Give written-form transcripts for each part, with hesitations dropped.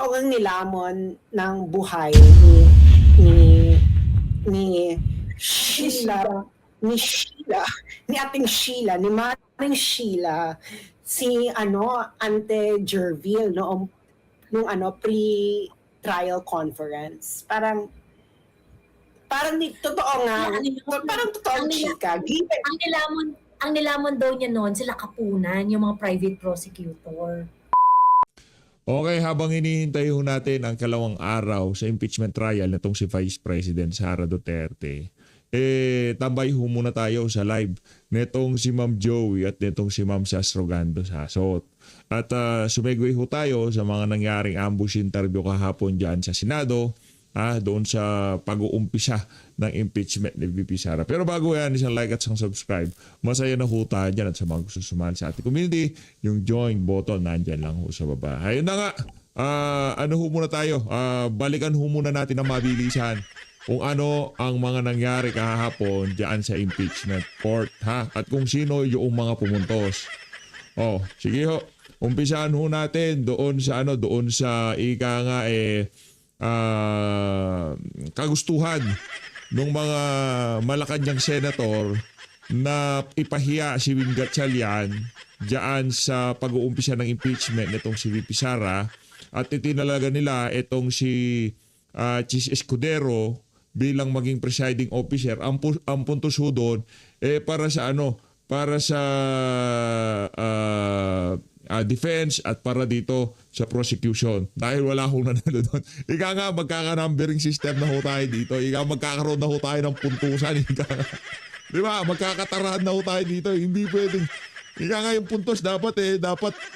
totoo ngang nilamon ng buhay ni ni Sheila, ni ating Sheila, ni Maring Sheila, si Ante Jervil noong nung pre-trial conference. Parang totoo nga, parang totoo chika. Ang nilamon daw niya noon sila Kapunan, yung mga private prosecutor. Okay, habang hinihintay ho natin ang kalawang araw sa impeachment trial nitong si Vice President Sara Duterte, tambay ho muna tayo sa live nitong si Ma'am Joey at nitong si Ma'am Sastrogando Sasot. At sumegway ho tayo sa mga nangyaring ambush interview kahapon dyan sa Senado, doon sa pag-uumpisa ng impeachment ni VP Sara. Pero bago yan, isang like at isang subscribe. Masaya na ho tayo dyan at sa mga gusto sumali sa ating community, yung join button nandyan lang ho sa baba. Ayun na nga, ano ho muna tayo, balikan ho muna natin ang mabilisan kung ano ang mga nangyari kahapon dyan sa impeachment court, ha? At kung sino yung mga pumuntos. Sige ho. Umpisahan ho natin doon sa ika nga kagustuhan ng mga Malacanang senator na ipahiya si Win Gatchalian diyan sa pag-uumpisa ng impeachment nitong si VP Sara at itinalaga nila itong si Chis Escudero bilang maging presiding officer. Ang puntos ho doon para sa defense at para dito sa prosecution. Dahil wala akong nanalo doon. Ika nga, magkaka-numbering system na ho tayo dito. Ika magkakaroon na ho tayo ng puntusan. Ika nga. Di ba? Magkakatarahan na ho tayo dito. Hindi pwedeng. Ika nga yung puntos dapat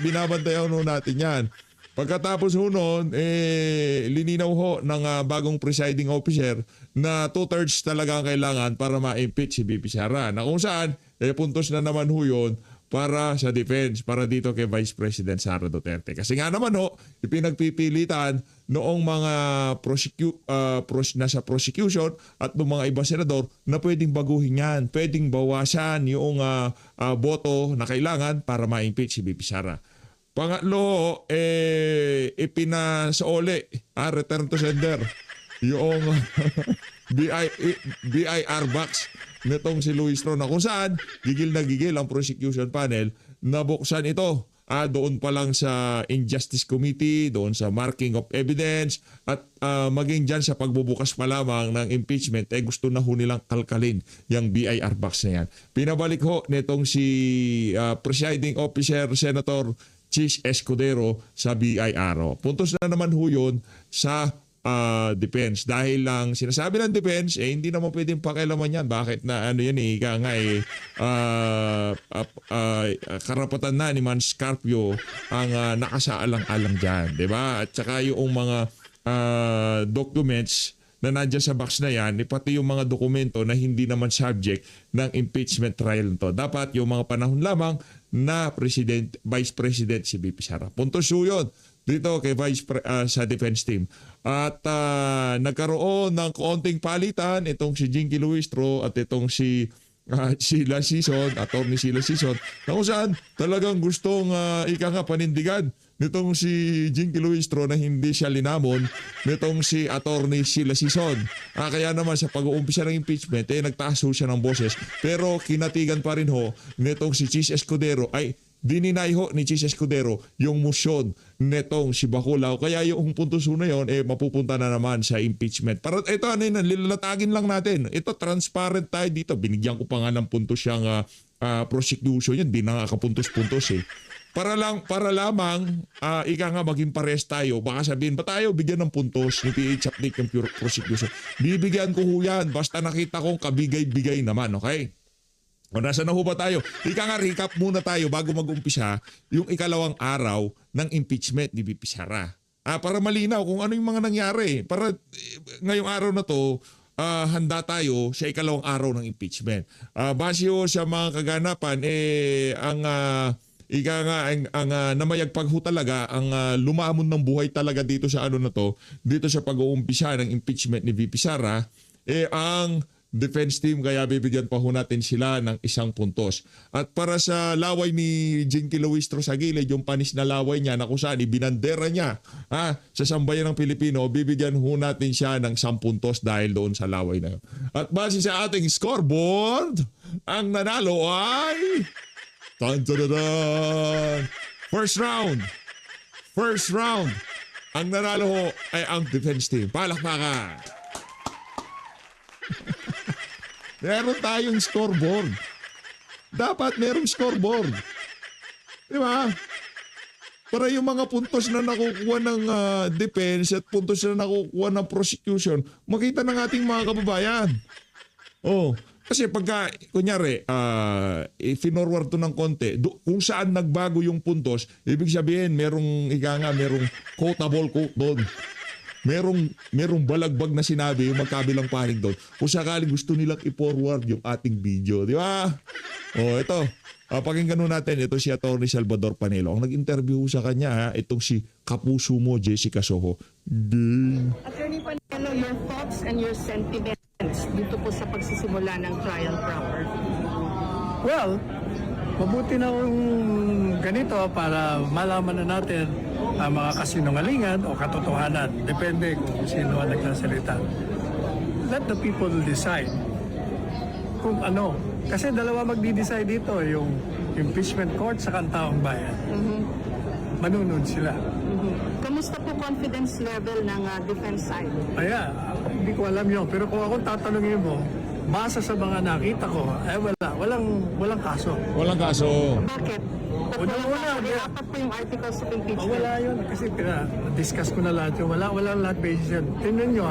binabantayan ho natin yan. Pagkatapos ho noon, lininaw ho ng bagong presiding officer na 2/3 talaga ang kailangan para ma-impeach si VP Sara. Na kung saan, puntos na naman ho yun para sa defense, para dito kay Vice President Sara Duterte. Kasi nga naman ipinagpipilitan noong mga nasa prosecution at ng mga iba senador na pwedeng baguhin yan, pwedeng bawasan yung boto na kailangan para ma-impeach si VP Sara. Pangatlo, ipinasauli, return to sender, yung BIR box nitong si Luis Tron, na kung saan gigil na gigil ang prosecution panel na buksan ito doon pa lang sa Injustice Committee, doon sa marking of evidence at maging dyan sa pagbubukas pa lamang ng impeachment gusto na ho nilang kalkalin yung BIR box na yan. Pinabalik ho nitong si presiding officer Senator Chis Escudero sa BIR. Puntos na naman ho yun sa defense. Dahil lang sinasabi ng defense, hindi naman pwedeng pakialaman yan. Bakit na karapatan na ni Man Scarpio ang nakasaalang-alang dyan. Diba? At saka yung mga documents na nandiyan sa box na yan, pati yung mga dokumento na hindi naman subject ng impeachment trial nito. Dapat yung mga panahon lamang na Vice President si VP Sara. Puntos yun dito kay sa defense team. At nagkaroon ng konting palitan itong si Jinky Luistro at itong si Sheila Sison, Attorney Sheila Sison, na kung saan talagang gustong panindigan nitong si Jinky Luistro na hindi siya linamon nitong si Attorney Sheila Sison. Kaya naman sa pag-uumpisa ng impeachment, nagtaas ho siya ng boses. Pero kinatigan pa rin ho nitong si Chis Escudero dininay ho ni Chis Escudero yung motion netong si Bacolao. Kaya yung puntos na yun, mapupunta na naman sa impeachment. Para ito, lilatagin lang natin. Ito, transparent tayo dito. Binigyan ko pa nga ng puntos yung prosecution yun. Di na nga kapuntos-puntos Para lamang, ika nga maging pares tayo. Baka sabihin, ba tayo bigyan ng puntos ni PH update ng pure prosecution? Bibigyan ko ho yan. Basta nakita kong kabigay-bigay naman, okay? O nasa na ho ba tayo? Ika nga, recap muna tayo bago mag-umpisa yung ikalawang araw ng impeachment ni VP Sara. Para malinaw kung ano yung mga nangyari. Para ngayong araw na to, handa tayo sa ikalawang araw ng impeachment. Base ho sa mga kaganapan, ang namayagpag ho talaga, ang lumamon ng buhay talaga dito sa dito sa pag-uumpisa ng impeachment ni VP Sara, ang defense team, kaya bibigyan pa ho natin sila ng 1 puntos. At para sa laway ni Jinky Luistro sa gilid, yung panis na laway niya na kung saan ibinandera niya sa sambayan ng Pilipino, bibigyan ho natin siya ng 10 puntos dahil doon sa laway na yun. At base sa ating scoreboard, ang nanalo ay... Tan-tan-tan! First round. Ang nanalo ho ay ang defense team. Palakpakan! Meron tayong scoreboard. Dapat merong scoreboard. Di ba? Para yung mga puntos na nakukuha ng defense at puntos na nakukuha ng prosecution, makita ng ating mga kababayan. Kasi pagka, kunyari, finorward to ng konti, kung saan nagbago yung puntos, ibig sabihin, merong quotable quote doon. Merong balagbag na sinabi yung magkabilang panig doon. Kung sakaling gusto nilang i-forward yung ating video. Di ba? Ito. Pakinggan nun natin. Ito si Atty. Salvador Panelo. Ang nag-interview sa kanya, itong si kapuso mo, Jessica Soho. Attorney Panelo, your thoughts and your sentiments dito po sa pagsisimula ng trial proper? Well, mabuti na kung ganito para malaman na natin ang mga kasinungalingan o katotohanan. Depende kung sino ang nagsasalita. Let the people decide kung ano. Kasi dalawa magdi-decide dito, yung impeachment court sa taong bayan. Manunod sila. Kamusta po confidence level ng defense side? Hindi ko alam yun. Pero kung ako tatanungin mo, base sa mga nakita ko, walang kaso. Walang kaso. Bakit? Una, Apat po yung articles of impeachment. wala yun. Kasi discuss ko na lahat yun. Walang lahat basis yun. Tingnan nyo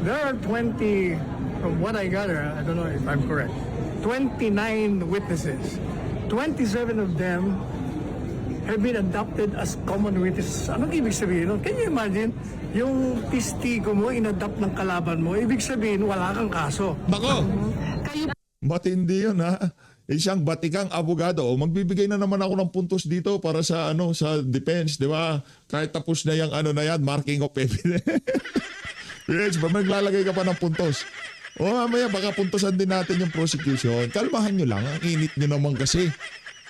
there are 20, from what I gather, I don't know if I'm correct, 29 witnesses. 27 of them have been adopted as common witnesses. Anong ibig sabihin nun? Can you imagine? Yung testigo mo, inadapt ng kalaban mo, ibig sabihin, wala kang kaso. Bako! Kayo Matindi yun Isang batikang abogado. Magbibigay na naman ako ng puntos dito para sa sa defense, di ba? Kahit tapos na yung marking of evidence. Yes, maglalagay ka pa ng puntos. Mamaya baka puntosan din natin yung prosecution. Kalmahan nyo lang. Ang init nyo naman kasi.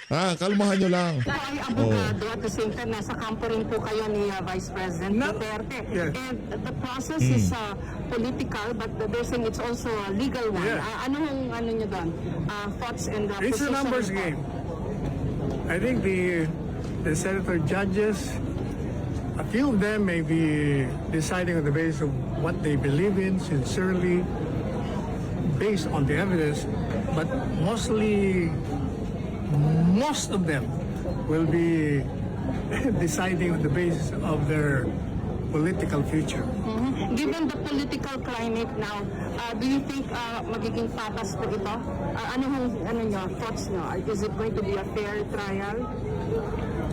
Kalmahan nyo lang. ay abogado at the same time nasa kampo rin po kayo ni Vice President Duterte. Yes. And the process is political but they're saying it's also a legal one. Yeah. Ano nyo doon? Thoughts and It's a position numbers po? game. I think the senator judges, a few of them may be deciding on the basis of what they believe in sincerely, based on the evidence, but most of them will be deciding on the basis of their political future. Given the political climate now, do you think magiging patas po ito? Ano nyo, thoughts nyo? Is it going to be a fair trial?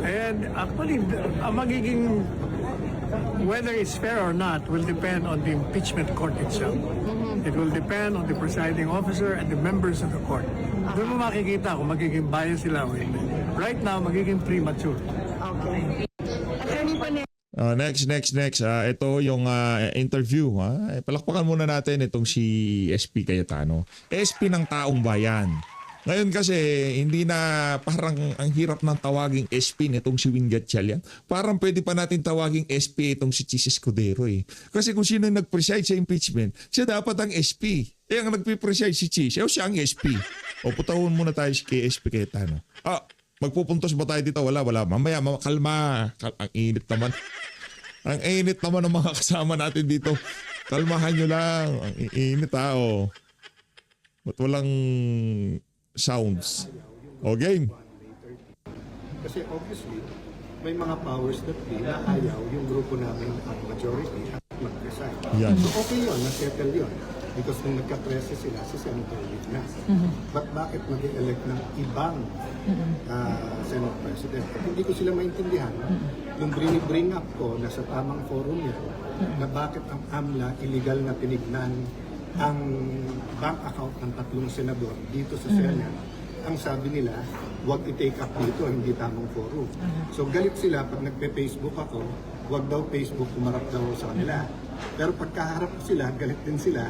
And actually, ang magiging whether it's fair or not will depend on the impeachment court itself. It will depend on the presiding officer and the members of the court. Doon mo makikita kung magiging bias sila o hindi. Right now, magiging premature. Okay. Attorney Panelo, Next. Ito yung interview. Palakpakan muna natin itong si SP Cayetano. SP ng taong bayan. Ngayon kasi, hindi na parang ang hirap ng tawaging SP nitong si Win Gatchalian. Parang pwede pa natin tawaging SP itong si Chis Escudero Kasi kung sino yung nag-preside sa impeachment, siya dapat ang SP. Ang nagpipreside si Chis, siya ang SP. Putahon muna tayo kay SP Cayetano. Magpupuntos ba tayo dito? Wala. Mamaya, kalma. Ang init naman. Ang init naman ng mga kasama natin dito. Kalmahan nyo lang. Ang init Ba't walang sounds? Game. Kasi obviously, may mga powers that be na ayaw yung grupo namin ang majority at mag-resign. Yan. So okay yun, na-settle yun. Because nung nagka-presa sila, si Senator Liv na. But bakit mag-elect ng ibang Senate President? At hindi ko sila maintindihan. Nung bring up ko na sa tamang forum yun, na bakit ang AMLA illegal na tinignan ang bank account ng 3 senador dito sa Senate. Ang sabi nila, huwag i-take up dito, hindi tamang forum. So galit sila pag nagpe-Facebook ako, wag daw Facebook kumarap daw sa kanila. Pero pagkaharap sila, galit din sila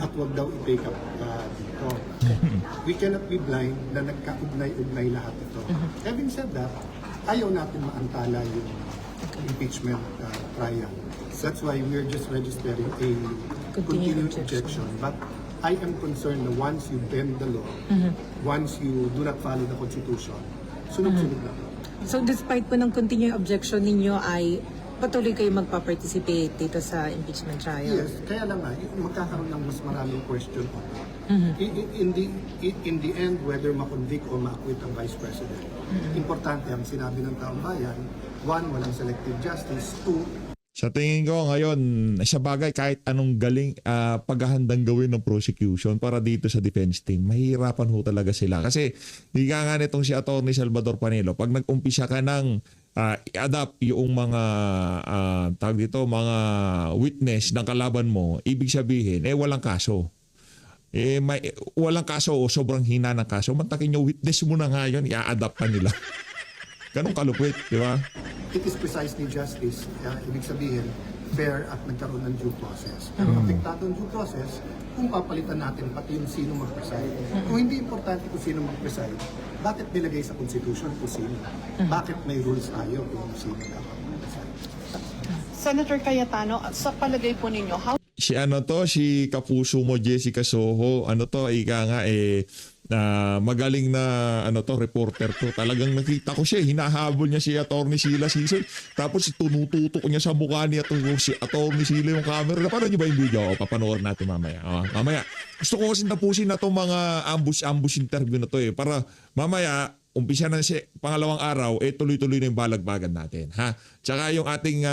at wag daw i-take up dito. We cannot be blind na nagkaugnay-ugnay lahat ito. Having said that, ayaw natin maantala yung impeachment trial. That's why we're just registering a continued objection. But I am concerned na once you bend the law, once you do not follow the Constitution, sunod-sunod na. So despite po ng continuing objection ninyo ay patuloy kayo magpa-participate dito sa impeachment trial? Yes, kaya lang nga, magkakaroon ng mas maraming question on it. In the end, whether ma-convict o ma-acquit ang Vice President, importante ang sinabi ng taong bayan, one, walang selective justice, two, Sa tingin ko ngayon, sa bagay kahit anong galing paghahandang gawin ng prosecution para dito sa defense team, mahirapan ho talaga sila. Kasi higa nga nitong si Atty. Salvador Panelo, pag nag-umpisa ka ng i-adapt yung mga tawag dito, mga witness ng kalaban mo, ibig sabihin, walang kaso. Walang kaso o sobrang hina ng kaso. Mantakin nyo, witness mo na nga yun, i-adapt pa nila. Ganong kalupit, di ba? it is precisely justice. Ibig sabihin, fair at nagkaroon ng due process. Pero apektado ang due process kung papalitan natin pati yung sino mag-preside. Kung hindi importante kung sino mag-preside, bakit nilagay sa Constitution kung sino? Bakit may rules tayo kung sino dapat mag-preside? Senator Cayetano, sa palagay po ninyo, how Si kapuso mo Jessica Soho, ika nga magaling na reporter to. Talagang nakita ko siya, hinahabol niya si Atty. Sheila Sison. Tapos tinututok niya sa mukha niya si Atty. Sheila yung camera. Napanood niyo ba yung video? Papanoorin natin mamaya. Mamaya. Gusto ko kasi tapusin na itong mga ambush interview na to para mamaya umpisa na si pangalawang araw, tuloy-tuloy na yung balagbagan natin. Ha? Tsaka yung ating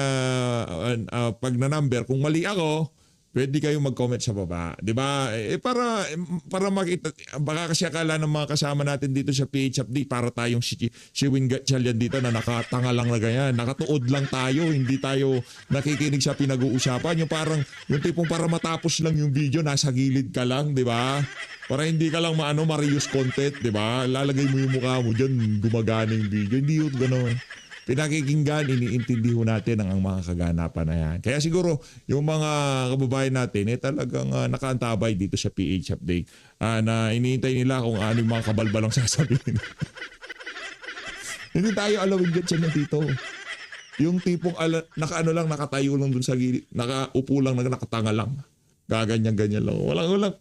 pag na-number, kung mali ako, pwede kayong mag-comment sa baba. Di ba? Para makita, baka kasi akala ng mga kasama natin dito sa PH Update, para tayong si Win Gatchalian dito na nakatanga lang na ganyan. Nakatuod lang tayo, hindi tayo nakikinig sa pinag-uusapan. Yung tipong para matapos lang yung video, nasa gilid ka lang, di ba? Para hindi ka lang ma-reuse content, di ba? Lalagay mo yung mukha mo dyan, gumagana yung video. Hindi yun gano'n. Pinakikinggan, iniintindi ho natin ang mga kaganapan na yan. Kaya siguro, yung mga kababayan natin, talagang nakaantabay dito sa PH Update. Na iniintay nila kung ano yung mga kabalbalang sasabihin. Hindi tayo alawin dyan na dito. Yung tipong nakatayo lang dun sa gilid, nakaupo lang, nakatanga lang. Gaganyan-ganyan lang. Walang.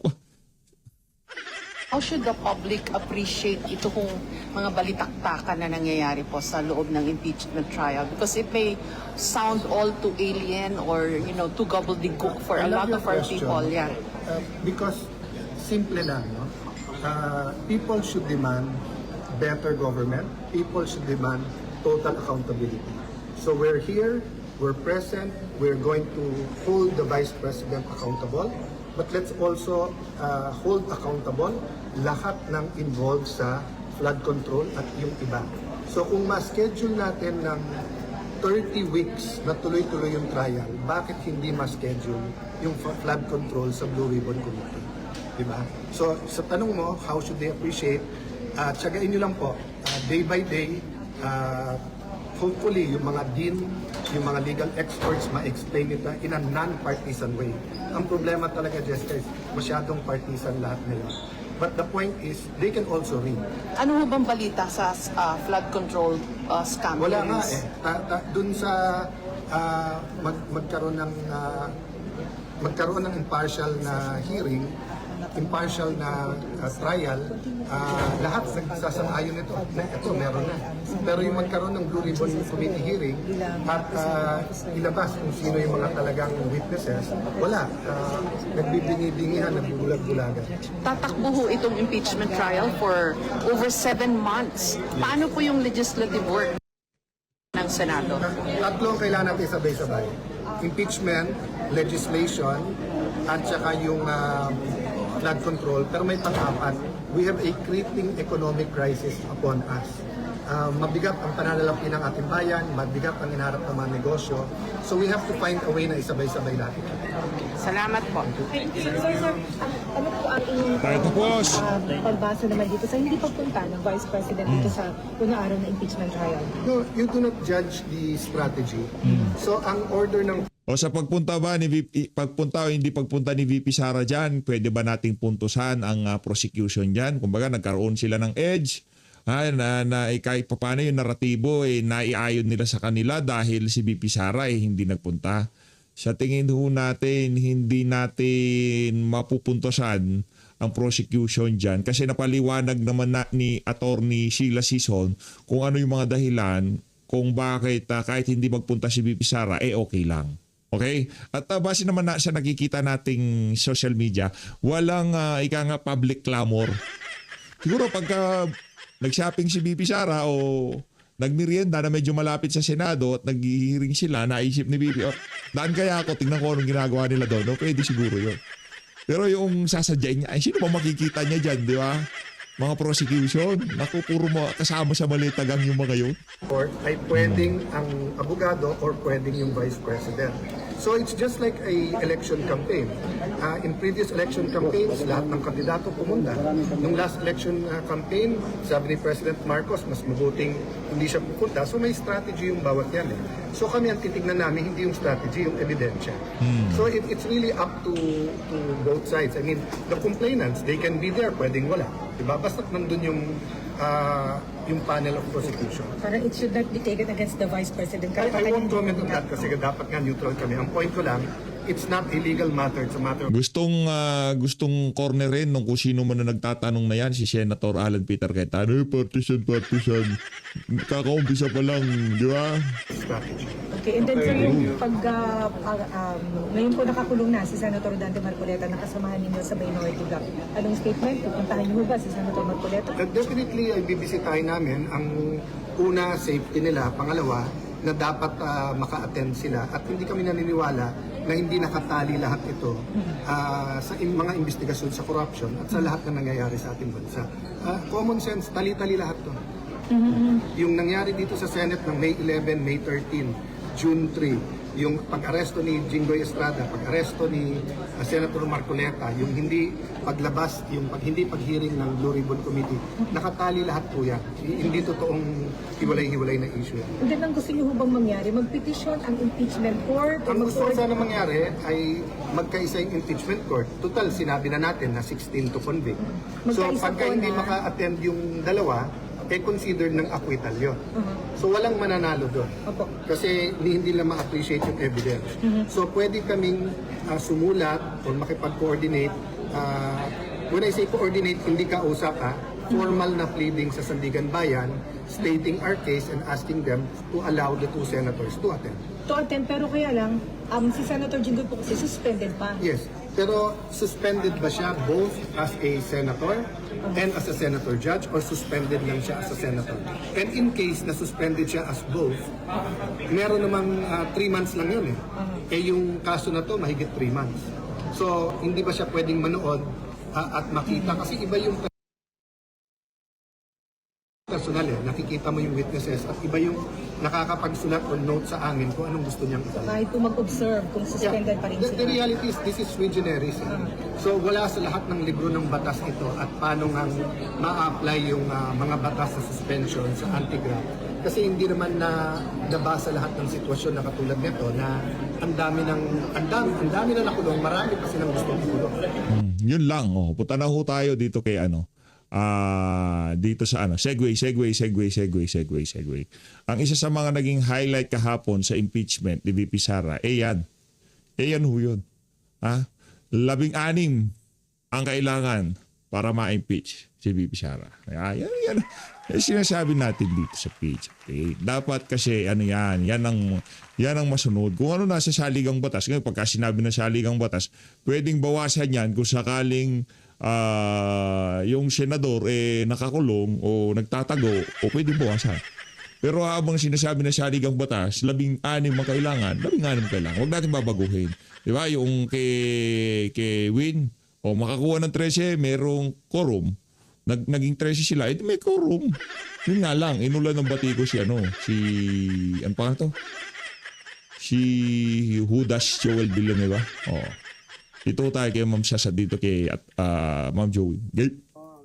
how should the public appreciate ito kung mga balitaktakan na nangyayari po sa loob ng impeachment trial? Because it may sound all too alien or, too gobbledygook for a lot of our people. Yeah. Because simple lang, no? People should demand better government. People should demand total accountability. So we're here, we're present, we're going to hold the Vice President accountable. But let's also hold accountable lahat ng involved sa flood control at yung iba. So kung ma-schedule natin ng 30 weeks na tuloy-tuloy yung trial, bakit hindi ma-schedule yung flood control sa Blue Ribbon Committee? Diba? So sa tanong mo, how should they appreciate? Tsagain nyo lang po, day by day, hopefully yung mga dean, yung mga legal experts ma-explain ito in a non-partisan way. Ang problema talaga, Jessica, is masyadong partisan lahat nila. But the point is, they can also read. Ano ho bang balita sa flood control scam Wala nga hearings? Dun sa magkaroon ng impartial na hearing, impartial na trial, lahat nagsasang-ayon ito. Ito, meron na. Pero yung magkaroon ng Blue Ribbon Committee hearing at ilabas kung sino yung mga talagang witnesses, wala. Nagbibingi-bingihan, nagbubulag-bulagan. Tatakbo ho itong impeachment trial for over 7 months. Paano po yung legislative work ng Senado? Tatlo ang kailangan natin sabay-sabay. Impeachment, legislation, at saka yung flood control. Pero may pang-apat, we have a creeping economic crisis upon us. mabigat ang pananalapi ng ating bayan, mabigat ang inaharap ng mga negosyo. So we have to find a way na isabay-sabay natin. Salamat po. Sir, ano po ang inyong Tayo tapos. pagbasa naman dito sa hindi pagpunta ng Vice President dito sa unang araw ng impeachment trial? No, you do not judge the strategy. So ang order ng O sa pagpunta ba ni VP, pagpunta o hindi pagpunta ni VP Sara dyan, pwede ba nating puntusan ang prosecution dyan? Kumbaga nagkaroon sila ng edge na kahit paano yung naratibo naiayon nila sa kanila dahil si VP Sara hindi nagpunta. Sa tingin ho natin, hindi natin mapupuntosan ang prosecution dyan kasi napaliwanag naman ni Attorney Sheila Sison kung ano yung mga dahilan kung bakit kahit hindi magpunta si VP Sara, okay lang. Okay? At base naman sa nakikita nating social media, walang public clamor. Siguro pagka nag-shopping si VP Sara o nagmerienda na medyo malapit sa Senado at nag-hearing sila, naisip ni VP, daan kaya ako, tingnan ko anong ginagawa nila doon. Pwede siguro yun. Pero yung sasadyain niya, sino ba makikita niya dyan, di ba? Mga prosecution. Naku, puro kasama sa malitagang yung mga yun. court ay pwedeng ang abogado or pwedeng yung vice president. So it's just like a election campaign. In previous election campaigns, lahat ng kandidato pumunta. Nung last election campaign, sabi ni President Marcos, mas mabuting hindi siya pupunta. So may strategy yung bawat yan. So kami ang titignan namin, hindi yung strategy, yung ebidensya. So it's really up to both sides. I mean, the complainants, they can be there, pwedeng wala. Diba? Basta nandun yung panel of prosecution. Parang it should not be taken against the Vice President. I won't comment on that kasi dapat nga neutral kami. Ang point ko lang, it's not a legal matter, it's a matter of Gustong cornerin nung kung sino man na nagtatanong na yan, si Senator Alan Peter Cayetano, partisan. Kakaumpisa pa lang, di ba? strategy. Okay, and then sir, yung ngayon po nakakulong na si Senator Dante Marcoleta, nakasamahan ninyo sa minority bloc. Anong statement? Pupuntahan niyo ba si Senator Marcoleta? Definitely, ay bibisitahin namin ang una, safety nila. Pangalawa, na dapat maka-attend sila. At hindi kami naniniwala na hindi nakatali lahat ito sa mga investigasyon sa corruption at sa lahat na nangyayari sa ating bansa. Common sense, tali-tali lahat to. Yung nangyari dito sa Senate ng May 11, May 13, June 3, yung pag-aresto ni Jinggoy Estrada, pag-aresto ni Senator Marcoleta, yung hindi paglabas, yung hindi pag-hearing ng Blue Ribbon Committee, nakatali lahat po yan. Hindi totoong hiwalay-hiwalay na issue. And then ang gusto niyo bang mangyari? Mag-petition ang impeachment court? Ang gusto ko sana mangyari ay magkaisa yung impeachment court. Total, sinabi na natin na 16 to convict. So Magkaisa pagka po hindi na- maka-attend yung dalawa, considered ng acquittal yun. So walang mananalo doon. Opo. Kasi hindi lang ma-appreciate yung evidence. So pwede kaming sumulat o makipag-coordinate. When I say coordinate, hindi kausap formal na pleading sa Sandigan Bayan, stating our case and asking them to allow the two senators to attend. To attend, pero kaya lang, si Senator Jinggoy po kasi suspended pa. Yes, pero suspended ba siya both as a senator and as a senator judge or suspended lang siya as a senator? And in case na suspended siya as both, meron namang 3 months lang yun eh. Yung kaso na to mahigit 3 months. So hindi ba siya pwedeng manood at makita? Kasi iba yung personal nakikita mo yung witnesses at iba yung nakakapagsulat o note sa amin kung anong gusto niyang itayo. Kahit po mag-observe kung suspended pa rin The sila. reality is, this is sui generis. So wala sa lahat ng libro ng batas ito at paano nga ma-apply yung mga batas sa suspension sa anti-graft. Kasi hindi naman na nabasa lahat ng sitwasyon na katulad nito na ang dami na nakulong, marami pa silang gustong ikulong. Yun lang. Punta na ho tayo dito kay dito sa segue. Ang isa sa mga naging highlight kahapon sa impeachment ni VP Sara, yan ho yun. 16 ang kailangan para ma-impeach si VP Sara. Yan. Sinasabi natin dito sa page. Okay? Dapat kasi yan ang masunod. Kung ano nasa saligang batas, ngayon pagka sinabi ng saligang batas, pwedeng bawasan yan kung sakaling yung senador nakakulong o nagtatago o pwedeng bawasan. Pero habang sinasabi na saligang batas, 16 ang kailangan, 16 kailangan. Huwag natin babaguhin. Di ba? Yung kay Win, makakuha ng 13, merong quorum. naging 13 sila, edi may quorum. Yun nga lang, inulan ng batiko si ano pa to? Si Judas Joel Villanueva. Oh. Ito tayo kay Ma'am Sasa dito kay Ma'am Joey.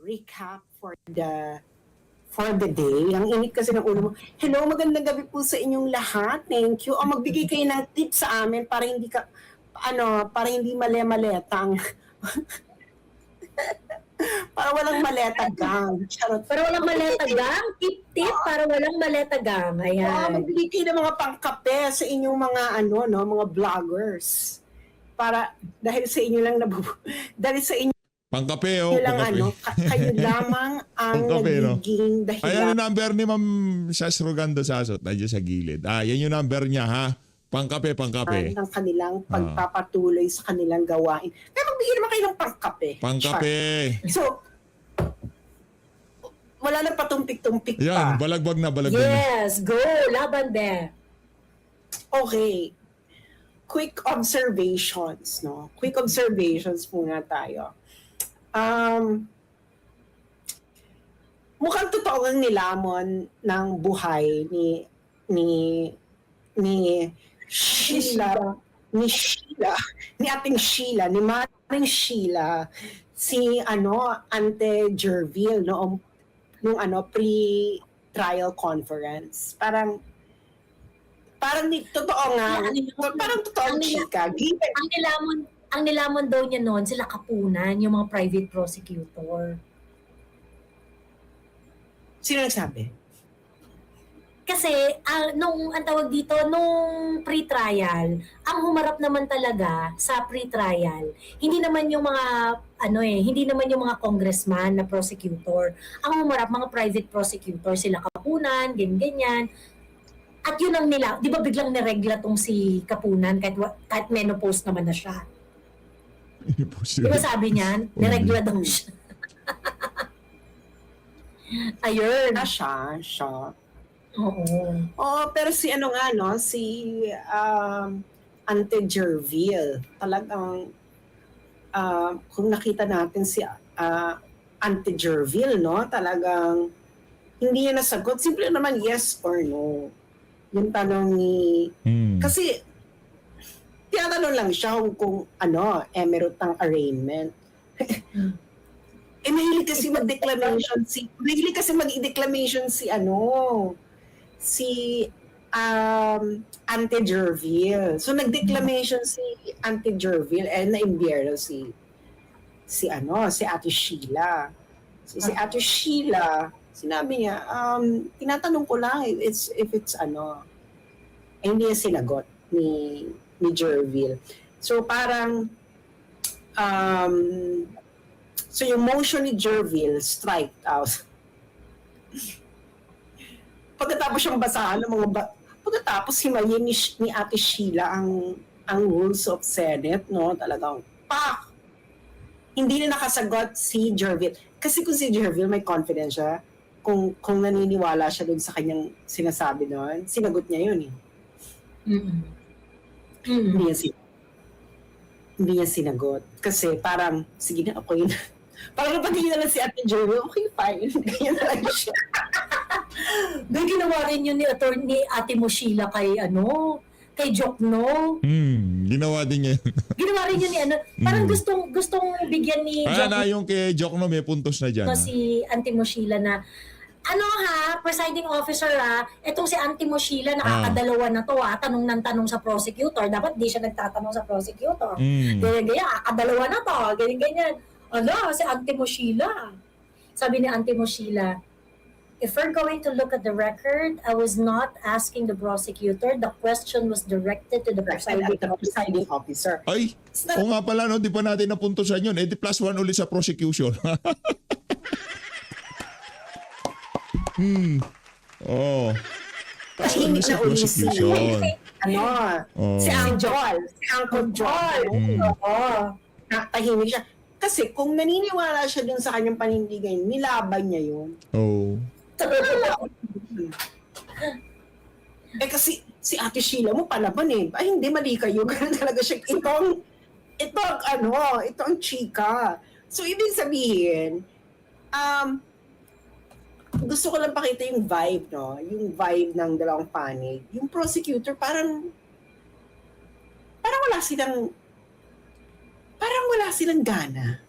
Recap for the day. Ang init kasi ng ulo mo. Hello, magandang gabi po sa inyong lahat. Thank you. O magbigay kayo ng tips sa amin para hindi male-maletang. Para walang maletagang. Charot. Para walang maletagang, tip para walang maletagang. Ayan. Magbigay kayo ng mga pangkape sa inyong mga mga vloggers. Para dahil sa inyo lang dahil sa inyo Pangkape, lang pangkape. kayo lamang ang Pangkape, no? nagiging dahilan. Ayan yung number ni Ma'am Sas Rogando Sasot. Nandiyan sa gilid. Yan yung number niya, ha? Pangkape. ng kanilang pagpapatuloy sa kanilang gawain. Kaya magbigay naman kayo ng pangkape. Pangkape. So, wala nang patumpik-tumpik Yan, pa. balagbag na. Yes, go! Laban be! Okay. Quick observations, no? Quick observations muna tayo. Mukhang totoo ang nilamon ng buhay ni Sheila, ni ating Sheila, ni Maring Sheila, si Ante Jervil noong pre-trial conference. Parang totoo nga. Parang totoo ang chika. Ang nilamon daw niya noon, sila Kapunan, yung mga private prosecutor. Sino nagsabi? Kasi, ang tawag dito, nung pre-trial, ang humarap naman talaga sa pre-trial, hindi naman yung mga congressman na prosecutor. Ang humarap, mga private prosecutor, sila Kapunan, ganyan. At yun ang nila, di ba biglang niregla tong si Kapunan kahit menopause naman na siya. Di ba sabi niyan? Niregla daw siya. Ayun. Siya. Oo. Oo, pero si Ante Jervil, talagang kung nakita natin si Ante Jervil, no, talagang hindi niya nasagot. Simple naman yes or no. Yung tanong ni... Kasi, tinatanong lang siya kung emerald ng arraignment. Mahilig kasi mag-declamation si Ante Jervil. So, nag-declamation si Ante Jervil na-imbierno si Ate Sheila. So, si Ate Sheila, sinabi niya, tinatanong ko lang if it's hindi niya sinagot ni Jervil. So parang so yung motion ni Jervil strike out. Pagkatapos siyang basahan ng pagkatapos himayin ni Ate Sheila ang rules of Senate, no, talagang hindi na nakasagot si Jervil. Kasi kung si Jervil may confidence siya, kung naniniwala siya dun sa kanyang sinasabi doon, sinagot niya yun eh. Hindi niya sinagot. Kasi parang, sige na, ako yun. Parang napatingin na lang si Ate Jervil, okay, fine. Ganyan na lang siya. May ginawa rin yun ni Ate mo Sheila kay Jokno. Ginawa din niya. Ginawa rin yun ni parang gustong bigyan ni Na yung kay Jokno may puntos na dyan. Si Auntie mo Sheila na presiding officer etong si Auntie mo Sheila nakakadalawa na to tanong ng tanong sa prosecutor. Dapat di siya nagtatanong sa prosecutor. Ganyan, kakadalawa na to, ganyan. Si Auntie mo Sheila. Sabi ni Auntie mo Sheila, if we're going to look at the record, I was not asking the prosecutor. The question was directed to the presiding officer. Ay, o nga pala, no, di pa natin napuntosan yun. Di +1 ulit sa prosecution. Tahimik na uli si Uncle Joel. Tahimik siya. Kasi kung naniniwala siya dun sa kanyang panindigan, nilaban niya yun. Kasi si Ate Sheila mo palaban eh. Ay, hindi, mali kayo. Ganun talaga siya. Itong chika. So, ibig sabihin, Gusto ko lang pakita yung vibe, no? Yung vibe ng dalawang panig. Yung prosecutor, parang wala silang gana.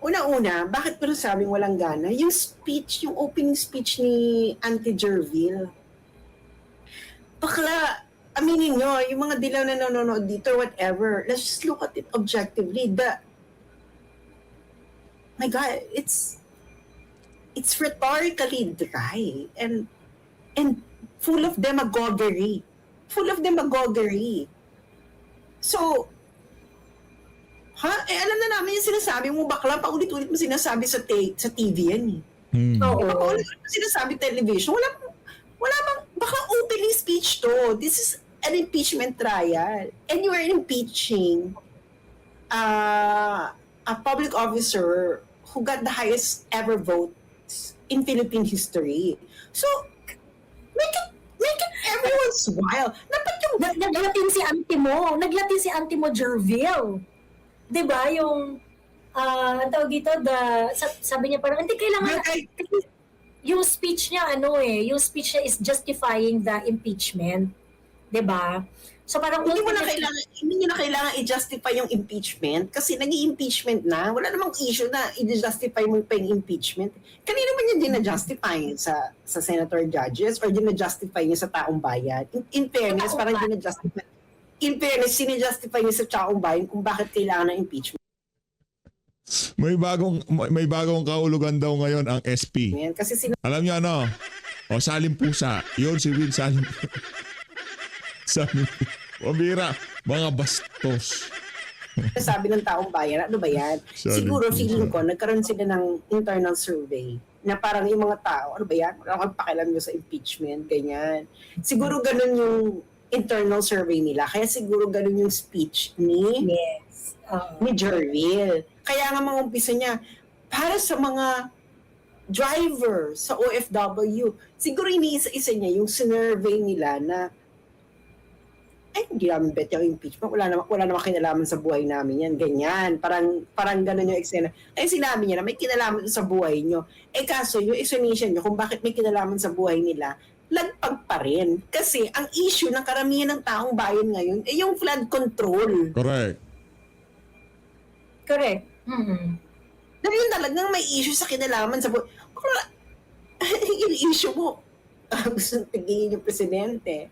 Unang-una, bakit ko nasabing walang gana? Yung speech, yung opening speech ni Auntie Jerville. Bakla, aminin nyo, yung mga dilaw na nanonood dito, whatever, let's just look at it objectively. My God, it's rhetorically dry and full of demagoguery. So, alam na namin yung sinasabi mo, bakla, paulit-ulit mo sinasabi sa TV yan eh. Oo. Paulit-ulit mo sinasabi television. Wala bang, baka opening speech to. This is an impeachment trial. And you are impeaching a public officer who got the highest ever votes in Philippine history. So, make it everyone's wild. Dapat yung... Naglatin si auntie mo Jerville. 'Di ba? Yung ang tawag dito, sabi niya parang hindi kailangan yung speech niya yung speech niya is justifying the impeachment. 'Di ba? So parang hindi niyo na kailangan i-justify yung impeachment kasi nag-i-impeachment na. Wala namang issue na i-justify mo pa yung impeachment. Kanino man yung dinajustify sa senator judges or dinajustify niya sa taong bayan? In fairness, parang dinajustify. In fairness, sinijustify niya sa taong bayan kung bakit kailangan ng impeachment. May bagong kahulugan daw ngayon ang SP. Kasi Alam niyo ano? Salim pusa. Yun si Will Salim. Sabi, pambira, mga bastos. sabi ng taong bayan, ano ba yan? Siguro feeling ko, nagkaroon sila ng internal survey na parang yung mga tao, ano ba yan? Wala akong pakialam nyo sa impeachment, ganyan. Siguro ganun yung internal survey nila. Kaya siguro ganun yung speech ni Jerville. Kaya nga mga umpisa niya, para sa mga driver sa OFW, siguro iniisa-isa niya yung sinurvey nila na hindi namin bet yung impeachment. Wala naman kinalaman sa buhay namin yan. Ganyan. Parang ganun yung eksena. Ay sinabi niya na may kinalaman sa buhay nyo. Kaso yung explanation nyo kung bakit may kinalaman sa buhay nila, lagpag pa rin. Kasi ang issue ng karamihan ng taong bayan ngayon yung flood control. Correct. Dahil yun talagang may issue sa kinalaman sa buhay. Yung issue mo, gusto tigilin yung presidente.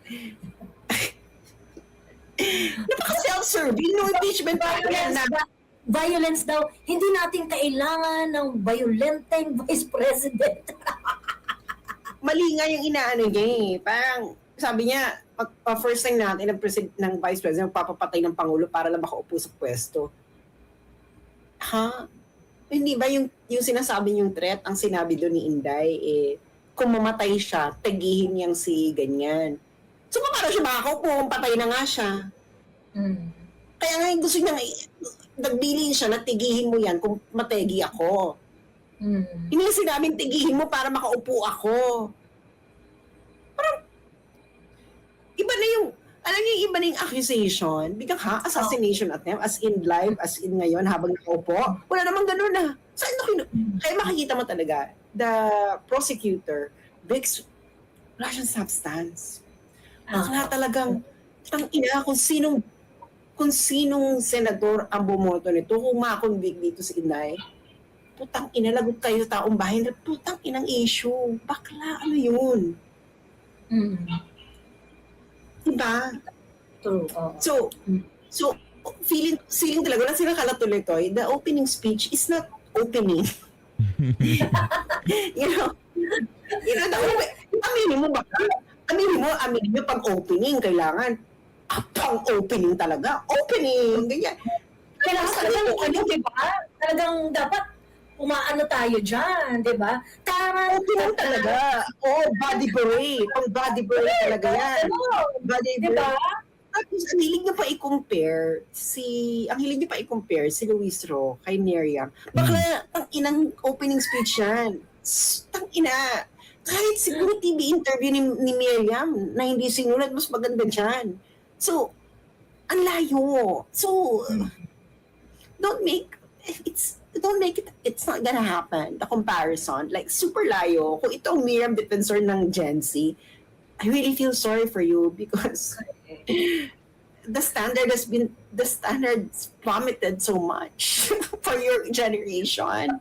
Napaka-self-serving, no impeachment Violence daw. Hindi natin kailangan ng violenteng vice president. Mali nga yung inaano niya eh. Parang, sabi niya, first time natin ng vice president, papapatay ng Pangulo para lang makaupo sa pwesto. Hindi ba yung sinasabi niyong threat, ang sinabi doon ni Inday, kung mamatay siya, tagihin niyang si ganyan. So, paano siya makakaupo? Patay na nga siya. Kaya nga gusto niya, nagbilin siya na tigihin mo yan kung mategi ako. Hindi sinabing tigihin mo para makaupo ako. Parang, iba na yung, alam niyo, iba na yung accusation. Biglang assassination attempt, as in live, as in ngayon, habang nakaupo. Wala namang ganun na. Kaya makikita mo talaga, the prosecutor, wala siyang substance. Bakla talagang, ang ina, kung sinong senador ang bumoto nito, kung makonvict dito si Inday, putang ina, lagot kayo sa taong bayan, putang inang issue. Bakla, ano yun? Diba? True. So, feeling talaga, wala silang kalatuloy-toy, the opening speech is not opening. you know, aminin mo ba? Aminin mo pag opening, kailangan pang-opening talaga. Opening, ganyan. Kailangan talagang diba? Talagang dapat umaano tayo dyan, diba? Opening talaga. Body break. Pang-body break talaga yan. Body break. Diba? Tapos, ang hilig niyo pa i-compare si Luis Ro kay Miriam. Bakla, ang inang opening speech yan. Tang ina. Kahit siguro TV interview ni Miriam na hindi sinulat, mas maganda dyan. So, ang layo. So, don't make it's not gonna happen. The comparison, like super layo. Kung ito ang Miriam Defensor ng Gen Z, I really feel sorry for you because the standards plummeted so much for your generation.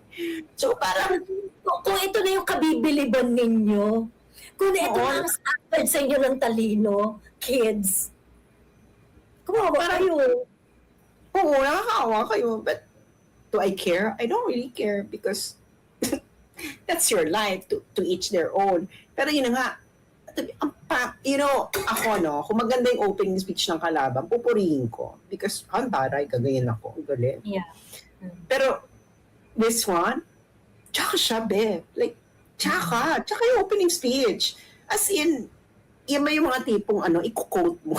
So parang, Kung ito na yung kabibiliban ninyo, kung ito Oo. na ang standard sa inyo ng talino, kids, kumawa Parang- kayo. oo, nakakaawa kayo. But do I care? I don't really care because that's your life, to each their own. Pero yun na nga, ako no, kung maganda yung opening speech ng kalaban, pupurihin ko. Because, ang taray, gagayin ako. Ang galing. Yeah. Pero, this one, tsaka siya, be. Like, tsaka yung opening speech. As in, yan ba yung mga tipong, i-quote mo?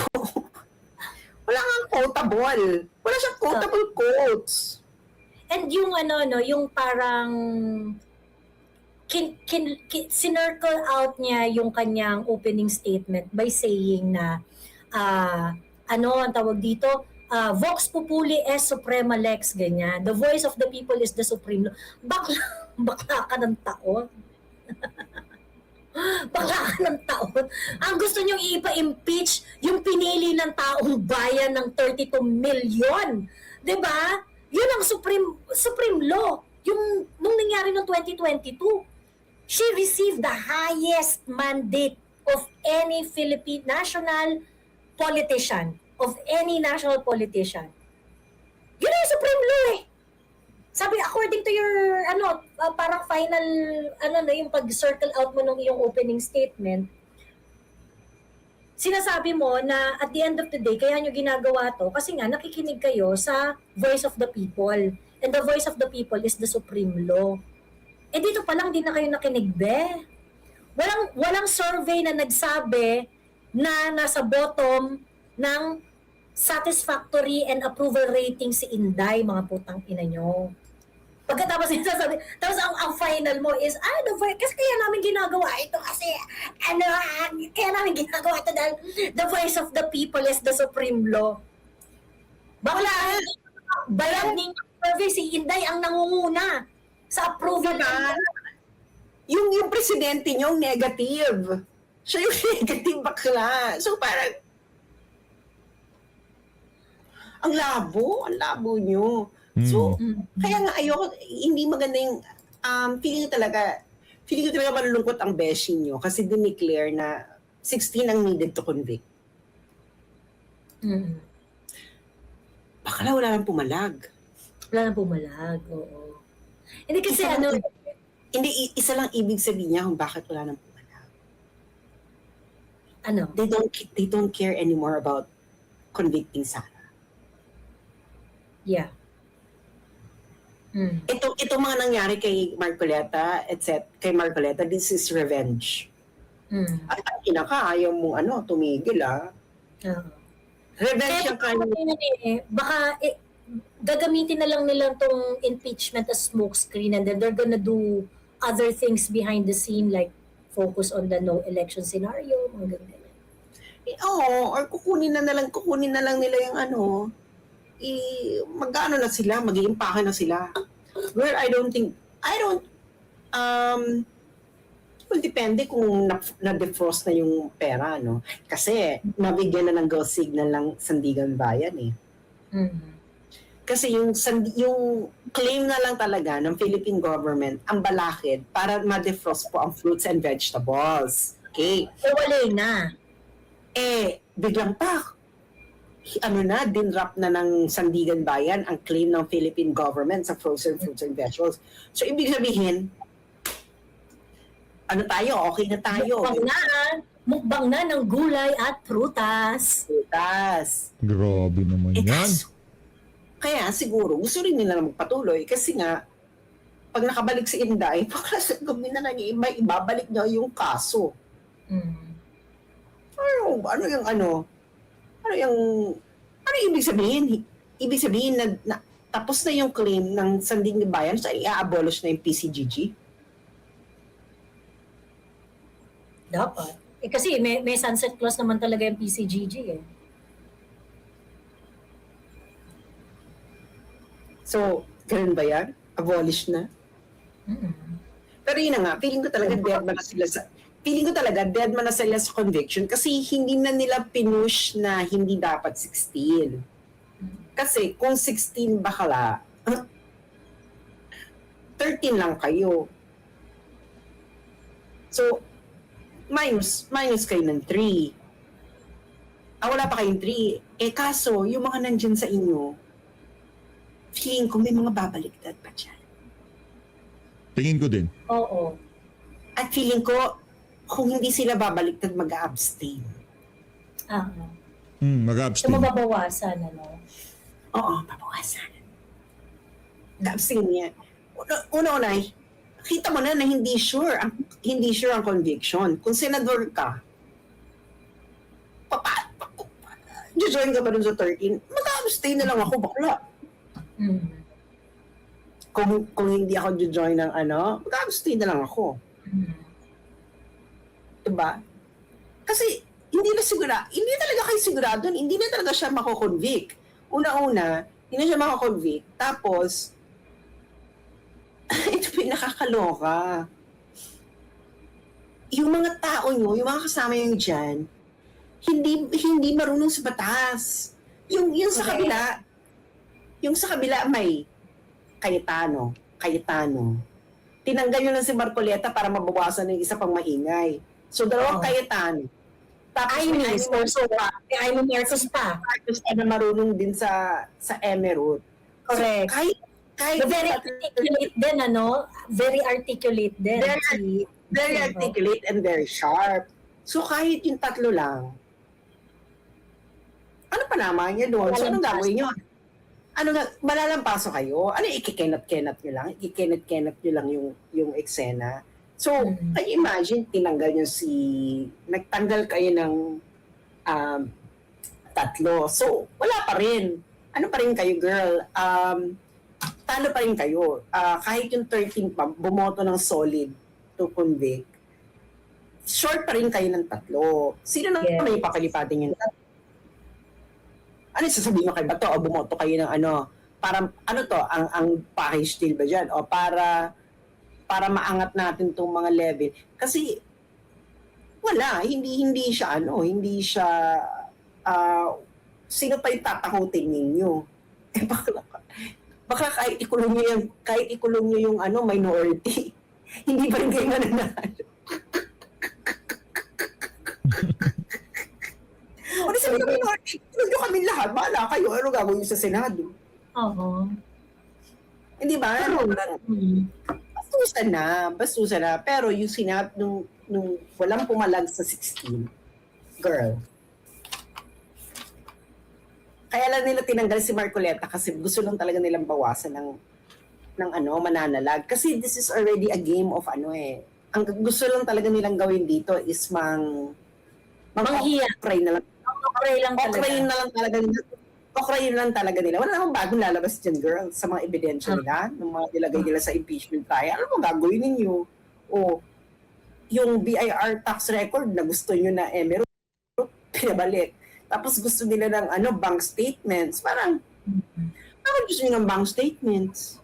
Wala kang quotable. Wala siyang quotable quotes. And yung yung parang sinircle out niya yung kanyang opening statement by saying na ang tawag dito, Vox Populi es Suprema Lex, ganyan. The voice of the people is the supreme law. Bakla ka ng taon. Bakla ka ng taon. Ang gusto niyong ipa-impeach yung pinili ng taong bayan ng 32 million. 'Di ba? Yun ang supreme law. Yung nung nangyari noong 2022, she received the highest mandate of any Philippine national politician, of any national politician. Yun ang supreme law eh. Sabi, according to your, parang final, yung pag-circle out mo ng iyong opening statement, sinasabi mo na at the end of the day, kaya nyo ginagawa to kasi nga nakikinig kayo sa voice of the people. And the voice of the people is the supreme law. Eh dito pa lang, di na kayo nakinig, be. Walang survey na nagsabi na nasa bottom ng satisfactory and approval rating si Inday, mga putang ina nyo. Pagkatapos sinasabi, tapos ang final mo is, the voice, kasi kaya namin ginagawa ito kasi, kaya namin ginagawa ito dahil the voice of the people is the supreme law. Bakla, bayan ng survey, si Inday ang nangunguna sa approval. Diba? Yung presidente nyo, negative. Siya yung negative bakla. So parang, ang labo nyo. So, kaya nga ayoko, hindi maganda yung, feeling ko talaga malulungkot ang beshi nyo kasi dineclare na 16 ang needed to convict. Mm. Bakala wala nang pumalag. Wala nang pumalag, oo. Hindi kasi Hindi, isa lang ibig sabihin niya kung bakit wala nang pumalag. They don't care anymore about convicting Sara. Yeah. Mm. Ito mga nangyari kay Marcoleta, kay Marcoleta, this is revenge. Mm. At ang kinaka, ayaw mong tumigil Oo. Revenge yung Baka gagamitin na lang nila tong impeachment as smokescreen and then they're gonna do other things behind the scene like focus on the no election scenario, mga ganyan. Oo, or kukunin na lang nila yung mag-ano na sila, mag-iimpake na sila. Where well, depende kung na-defrost na yung pera, no? Kasi nabigyan na ng go signal ng Sandigan Bayan eh. Mm-hmm. Kasi yung claim na lang talaga ng Philippine government ang balakid para ma-defrost po ang fruits and vegetables. Okay. Wala na. Biglang dinrap na ng Sandigan Bayan ang claim ng Philippine government sa frozen fruits and vegetables. So, ibig sabihin, okay na tayo. Mukbang na ng gulay at prutas. Grabe naman yan. Kaya siguro, gusto rin nila na magpatuloy kasi nga, pag nakabalik si Inday, gawin na niya, ibabalik niya yung kaso. Mm. Ano ibig sabihin? Ibig sabihin na tapos na yung claim ng Sandigan Bayan, so i-abolish na yung PCGG? Dapat. Kasi may sunset clause naman talaga yung PCGG eh. So, ganun ba yan? Abolish na? Pero yun na nga, feeling ko talaga dead man na sila sa conviction kasi hindi na nila pinush na hindi dapat 16. Kasi kung 16 bakla, 13 lang kayo. So, minus kayo ng 3. Wala pa kayong 3. Kaso, yung mga nandyan sa inyo, feeling ko may mga babaliktad pa dyan. Tingin ko din. Oo. At feeling ko, kung hindi sila babaliktad, mag-abstain. So, Mag-abstain. mababawasan, ano? Oo, babawasan. Mag-abstain niya. Una-una, kita mo na hindi sure ang conviction. Kung senador ka, join ka pa dun sa 13, mag-abstain na lang ako, bakla. Kung hindi ako join ng mag-abstain na lang ako. Diba? Kasi hindi talaga kayo sigurado, hindi na talaga siya mako-convict. Una-una, hindi na siya mako-convict. Tapos, ito pa yung nakakaloka. Yung mga tao nyo, yung mga kasama nyo dyan, hindi marunong sa batas. Yung sa kabila may Cayetano. Tinanggal nyo lang si Marcoleta para mabawasan ng isa pang maingay. So, dalawang Cayetano. Tapos Amy Marcos pa. Marcos na marunong din sa Emerald. Correct. So, kahit Very articulate din, ano? Very articulate din. very articulate and very sharp. So, kahit yung tatlo lang, ano pa naman niya doon? So, anong gagawin nyo? Malalampaso kayo? Ikikenat-kenat nyo lang? Ikikenat-kenat nyo lang yung eksena? So, can you imagine, tinanggal nyo nagtanggal kayo ng tatlo. So, wala pa rin. Ano pa rin kayo, girl? Talo pa rin kayo. Kahit yung 13 pa, bumoto ng solid to convict, short pa rin kayo ng tatlo. Sino na may papalipatin yung tatlo? Ano sasabihin nyo kay Bato? O bumoto kayo ng para, ang package deal ba dyan? O para maangat natin itong mga level. Kasi, wala. Hindi siya, sino pa yung tatakutin ninyo? Baka kahit ikulong nyo yung minority, hindi pa rin kayo mananalo. O di sabi ng minority, tulog nyo kami lahat, bahala kayo, ano gagawin nyo sa Senado? Oo. Hindi ba? Bastusan na. Pero yung sinab, nung walang pumalag sa 16, girl, kaya lang nila tinanggal si Marcoleta kasi gusto lang talaga nilang bawasan ng mananalag. Kasi this is already a game of Ang gusto lang talaga nilang gawin dito is Manghiya. na lang. Okrayin lang talaga nila. Wala namang bagong lalabas dyan, girl, sa mga ebidensya nila, ng mga nilagay nila sa impeachment trial. Ano mo gagawin ninyo? O yung BIR tax record na gusto nyo na Emerald, pinabalik. Tapos gusto nila ng bank statements. Parang, bakit gusto nyo ng bank statements?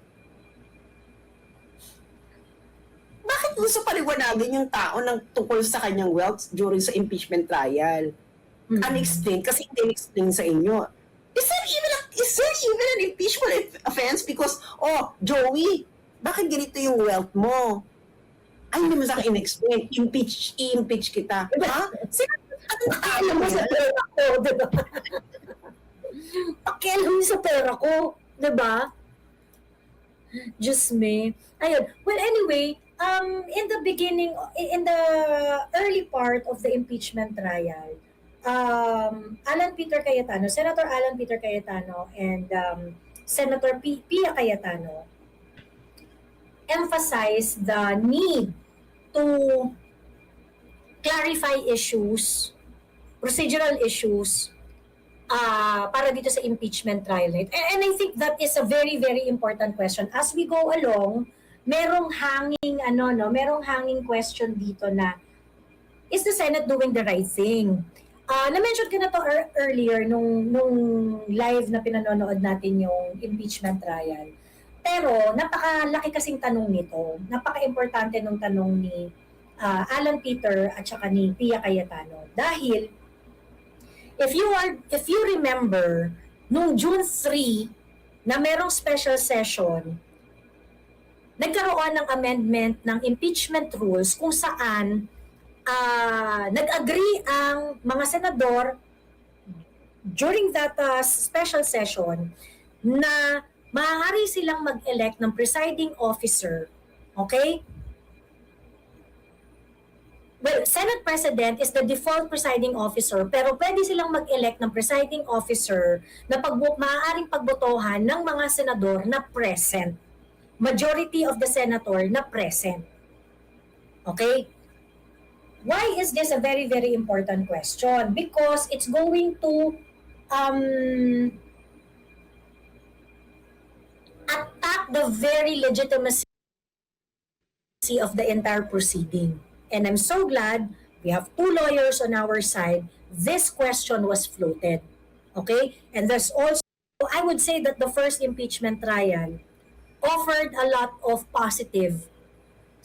Bakit gusto paliwanagin yung tao ng tungkol sa kanyang wealth during sa impeachment trial? Unexplained, kasi hindi explain sa inyo. Is there even an impeachment offense? Because, Joey, bakit ganito yung wealth mo? Ay, hindi mo sa akin in-explain. I-impeach kita. Ha? Pakialam mo sa pera ko, diba? Pakialam mo sa pera ko, diba? Just me. Ayun. Well, anyway, in the early part of the impeachment trial, Senator Alan Peter Cayetano and Senator Pia Cayetano emphasized the need to clarify procedural issues, para dito sa impeachment trial. And I think that is a very, very important question. As we go along, merong hanging question dito na, is the Senate doing the right thing? Na-mention ko na to earlier nung live na pinanonood natin yung impeachment trial. Pero napakalaki kasing tanong nito. Napaka-importante nung tanong ni Alan Peter at saka ni Pia Cayetano. Dahil if you remember nung June 3 na merong special session, nagkaroon ng amendment ng impeachment rules kung saan nag-agree ang mga senador during that special session na maaari silang mag-elect ng presiding officer. Okay? Well, Senate President is the default presiding officer, pero pwede silang mag-elect ng presiding officer na maaaring pagbotohan ng mga senador na present. Majority of the senator na present. Okay? Why is this a very, very important question? Because it's going to attack the very legitimacy of the entire proceeding. And I'm so glad we have two lawyers on our side. This question was floated. Okay? And there's also, I would say that the first impeachment trial offered a lot of positive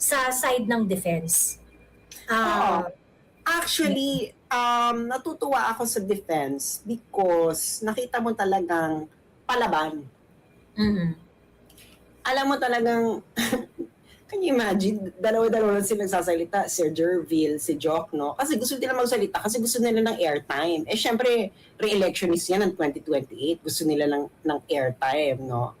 sa side ng defense. Actually, natutuwa ako sa defense because nakita mo talagang palaban. Mhm. Alam mo talagang, can you imagine, dalawa-dalawa sila nagsasalita, Sir Jervil, si Jock, no? Kasi gusto nila magsalita, kasi gusto nila ng airtime. Eh, syempre, re-electionist yan ng 2028. Gusto nila ng airtime, no?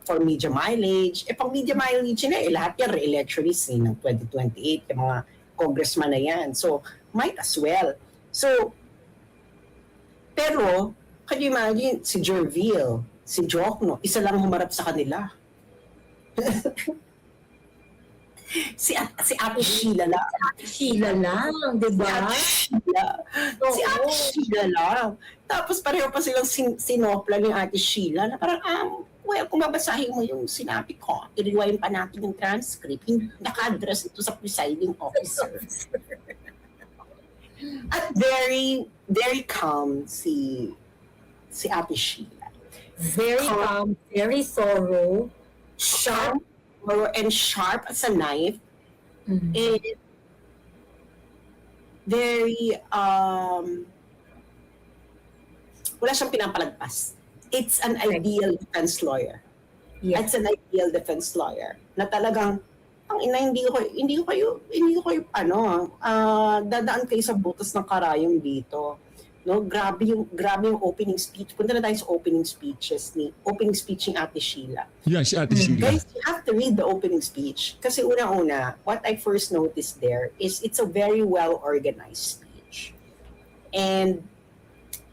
For media mileage. Eh, pang media mileage na, lahat yan re-electionist ng 2028. Yung mga congressman na yan. So, might as well. So, pero, can you imagine, si Jervil, si Jock, no? Isa lang humarap sa kanila. si Ate Sheila lang. Sheila lang, di Si ba? Ate Sheila. Si Ate Sheila lang. Tapos pareho pa silang sinopla ni Ate Sheila na parang, well, kung babasahin mo yung sinabi ko, i-rewind pa natin yung transcript, naka-address ito sa presiding officer. At very, very calm si Ate Sheila. Very calm, very thorough, sharp. And sharp as a knife. Mhm. And very, wala siyang pinapalagpas. It's an ideal defense lawyer. Yeah. It's an ideal defense lawyer na talagang ang ina hindi ko kayo dadaan kayo sa butas ng karayom dito. No, grabe yung opening speech. Punta na tayo sa opening speech ni Ate Sheila. Yan, si Ate Sheila. Guys, you have to read the opening speech kasi una-una, what I first noticed there is it's a very well organized speech. And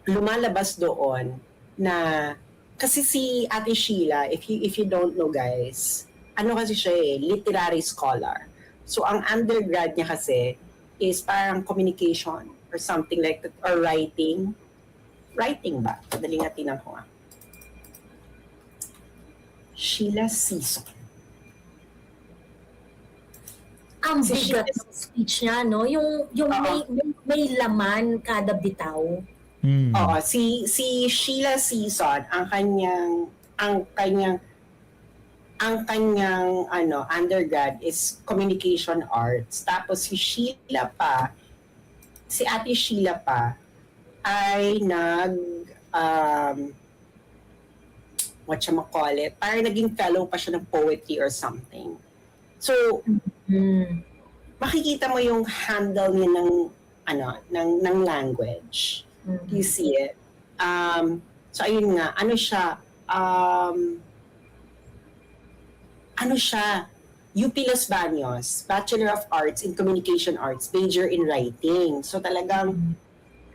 lumalabas doon na kasi si Ate Sheila, if you don't know guys, ano kasi siya literary scholar. So ang undergrad niya kasi is parang communication or something like that, or writing. Writing ba? Madali nga tinan ko nga. Sheila Season. Ang Si bigat Sheila- ng speech niya, no? Yung may laman kada bitaw. Hmm. Oo, si Sheila Season, ang kanyang undergrad is communication arts. Tapos si Ate Sheila pa ay parang naging fellow pa siya ng poetry or something. So, makikita mo yung handle niya ng language. You see it. So ayun nga, UP Los Baños, Bachelor of Arts in Communication Arts, major in writing. So talagang,